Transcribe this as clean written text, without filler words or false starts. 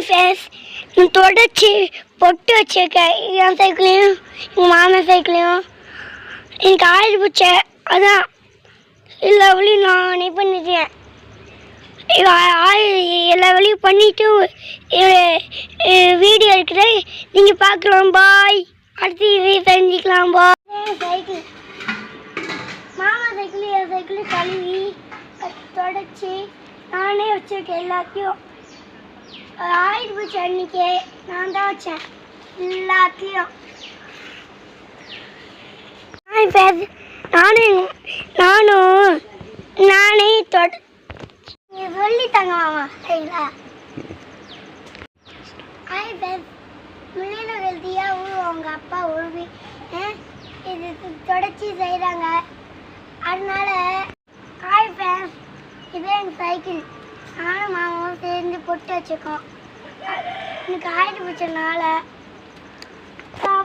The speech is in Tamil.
ஹாய் ஃபேஸ் நான் தொடச்சி பொட்டு வச்சுருக்கேன் என் சைக்கிளையும் எங்கள் மாமா சைக்கிளையும் எனக்கு ஆயில் பிடிச்சேன் அதான் எல்லா வழியும் நானே பண்ணிட்டேன் எல்லா வழியும் பண்ணிவிட்டு வீடியோ இருக்கிறேன் நீங்கள் பார்க்கலாம் பாய் அடுத்து இதை செஞ்சுக்கலாம் பாய் சைக்கிள் மாமா சைக்கிள் என் சைக்கிள் கழுவி தொடச்சி நானே வச்சுருக்கேன் எல்லாத்தையும் ஆயில் பூச்சி அன்னைக்கு நான் தான் வச்சேன் எல்லாத்தையும் நானே சொல்லித்தாங்க மாமா சரிங்களா ஹாய் பேஸ் முள்ளில ஹெல்த்தியாக அவங்க அப்பா உழுவி இது தொடச்சி செய்கிறாங்க அதனால ஹாய் பேஸ் இதே எங்கள் சைக்கிள் நானும் மாமாவும் சேர்ந்து பொட்டு வச்சுருக்கோம் எனக்கு ஆயில் பிடிச்சதுனால